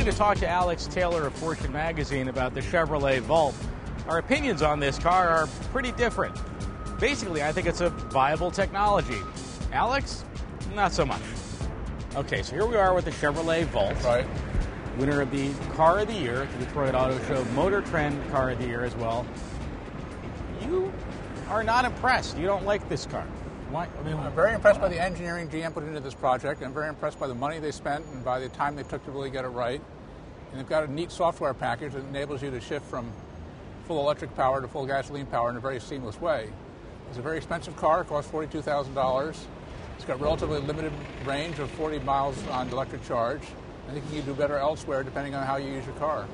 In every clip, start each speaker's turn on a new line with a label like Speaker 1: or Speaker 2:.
Speaker 1: going to talk to Alex Taylor of Fortune Magazine about the Chevrolet Volt. Our opinions on this car are pretty different. Basically, I think it's a viable technology. Alex, not so much. Okay, so here we are with the Chevrolet Volt.
Speaker 2: Right.
Speaker 1: Winner of the Car of the Year at the Detroit Auto Show, Motor Trend Car of the Year as well. You are not impressed. You don't like this car. Why?
Speaker 2: I'm very impressed by the engineering GM put into this project. I'm very impressed by the money they spent and by the time they took to really get it right. And they've got a neat software package that enables you to shift from full electric power to full gasoline power in a very seamless way. It's a very expensive car. It costs $42,000. It's got relatively limited range of 40 miles on electric charge. I think you can do better elsewhere depending on how you use your car.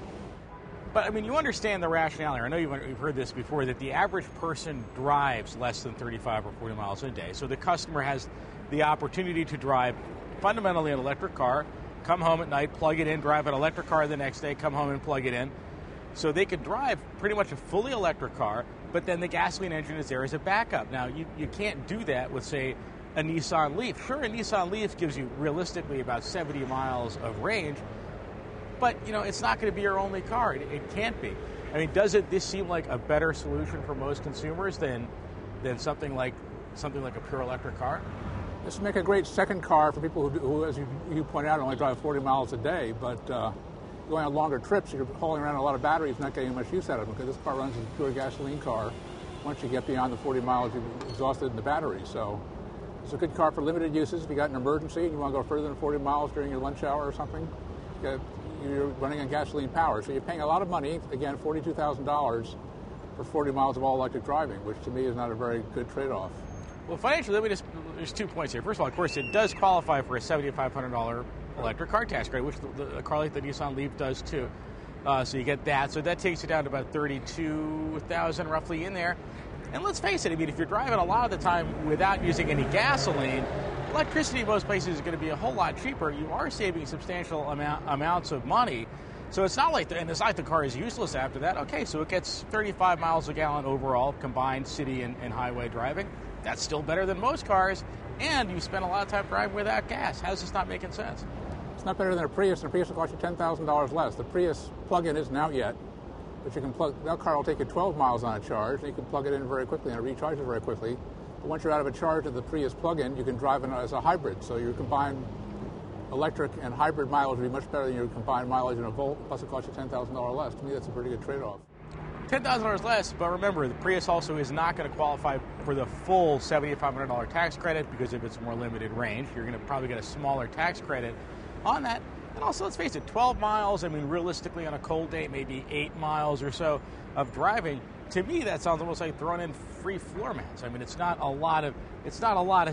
Speaker 1: But, I mean, you understand the rationale here. I know you've heard this before, that the average person drives less than 35 or 40 miles a day. So the customer has the opportunity to drive fundamentally an electric car, come home at night, plug it in, drive an electric car the next day, come home and plug it in. So they could drive pretty much a fully electric car, but then the gasoline engine is there as a backup. Now, you can't do that with, say, a Nissan Leaf. Sure, a Nissan Leaf gives you realistically about 70 miles of range, but, you know, it's not going to be your only car. It can't be. I mean, this seem like a better solution for most consumers than something like a pure electric car?
Speaker 2: This would make a great second car for people who as you point out, only drive 40 miles a day, but going on longer trips, you're hauling around a lot of batteries, not getting much use out of them, because this car runs as a pure gasoline car. Once you get beyond the 40 miles, you've exhausted in the battery. So it's a good car for limited uses. If you got an emergency and you want to go further than 40 miles during your lunch hour or something, you're running on gasoline power. So you're paying a lot of money, again, $42,000 for 40 miles of all-electric driving, which to me is not a very good trade-off.
Speaker 1: Well, financially, there's 2 points here. First of all, of course, it does qualify for a $7,500 electric car tax credit, which a car like the Nissan Leaf does too. So you get that. So that takes you down to about $32,000 roughly in there. And let's face it, I mean, if you're driving a lot of the time without using any gasoline, electricity in most places is going to be a whole lot cheaper. You are saving substantial amounts of money. So it's not like the car is useless after that. Okay, so it gets 35 miles a gallon overall, combined city and highway driving. That's still better than most cars, and you spend a lot of time driving without gas. How's this not making sense?
Speaker 2: It's not better than a Prius, and a Prius will cost you $10,000 less. The Prius plug-in isn't out yet, but that car will take you 12 miles on a charge, and you can plug it in very quickly, and it recharges very quickly. But once you're out of a charge of the Prius plug-in, you can drive it as a hybrid. So your combined electric and hybrid mileage will be much better than your combined mileage in a Volt, plus it costs you $10,000 less. To me, that's a pretty good trade-off.
Speaker 1: $10,000 less, but remember, the Prius also is not going to qualify for the full $7,500 tax credit because of its more limited range. You're going to probably get a smaller tax credit on that. And also, let's face it, 12 miles, I mean, realistically on a cold day, maybe 8 miles or so of driving. To me, that sounds almost like throwing in free floor mats. I mean, it's not a lot of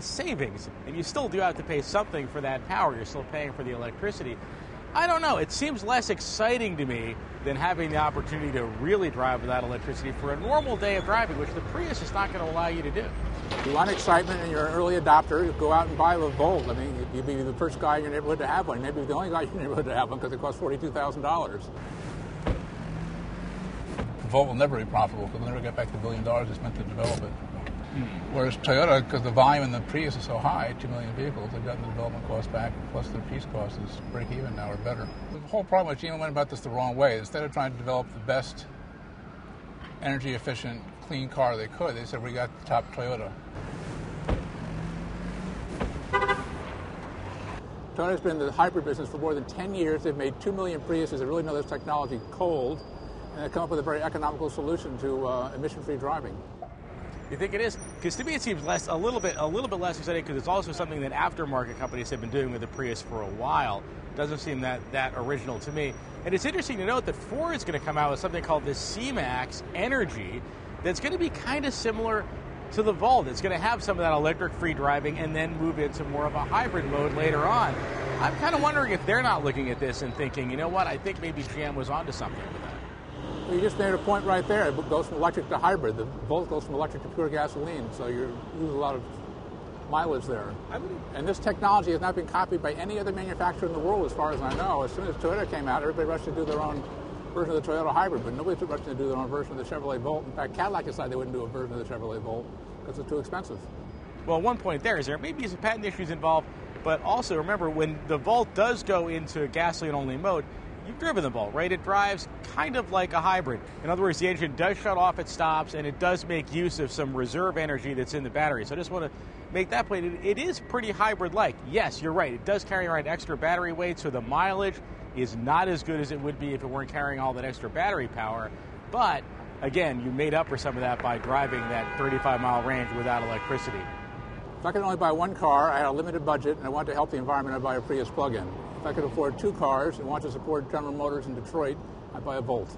Speaker 1: savings, and you still do have to pay something for that power. You're still paying for the electricity. I don't know. It seems less exciting to me than having the opportunity to really drive without electricity for a normal day of driving, which the Prius is not going to allow you to do.
Speaker 2: If you want excitement and you're an early adopter, go out and buy a Volt. I mean, you'd be the first guy in your neighborhood to have one. Maybe the only guy in your neighborhood to have one because it costs $42,000. Volt will never be profitable because they'll never get back the $1 billion they spent to develop it. Whereas Toyota, because the volume in the Prius is so high, 2 million vehicles, they've gotten the development cost back, plus their piece cost is break even now or better. The whole problem with GM went about this the wrong way. Instead of trying to develop the best energy efficient, clean car they could, they said we got the top Toyota. Toyota's been in the hybrid business for more than 10 years. They've made 2 million Priuses. They really know this technology cold, and they've come up with a very economical solution to emission-free driving.
Speaker 1: You think it is? Because to me it seems a little bit less exciting because it's also something that aftermarket companies have been doing with the Prius for a while. Doesn't seem that original to me. And it's interesting to note that Ford's going to come out with something called the C-Max Energy that's going to be kind of similar to the Volt. It's going to have some of that electric-free driving and then move into more of a hybrid mode later on. I'm kind of wondering if they're not looking at this and thinking, you know what, I think maybe GM was onto something with that.
Speaker 2: Well, you just made a point right there. It goes from electric to hybrid. The Volt goes from electric to pure gasoline, so you lose a lot of mileage there. And this technology has not been copied by any other manufacturer in the world, as far as I know. As soon as Toyota came out, everybody rushed to do their own version of the Toyota hybrid, but nobody's rushing to do their own version of the Chevrolet Volt. In fact, Cadillac decided they wouldn't do a version of the Chevrolet Volt because it's too expensive.
Speaker 1: Well, one point there is there may be some patent issues involved, but also remember when the Volt does go into gasoline-only mode, you've driven the Volt, right? It drives kind of like a hybrid. In other words, the engine does shut off at stops, and it does make use of some reserve energy that's in the battery. So I just want to make that point. It is pretty hybrid-like. Yes, you're right. It does carry around extra battery weight, so the mileage is not as good as it would be if it weren't carrying all that extra battery power. But, again, you made up for some of that by driving that 35-mile range without electricity.
Speaker 2: If I could only buy one car, I had a limited budget, and I wanted to help the environment, I'd buy a Prius plug-in. If I could afford two cars and want to support General Motors in Detroit, I'd buy a Volt.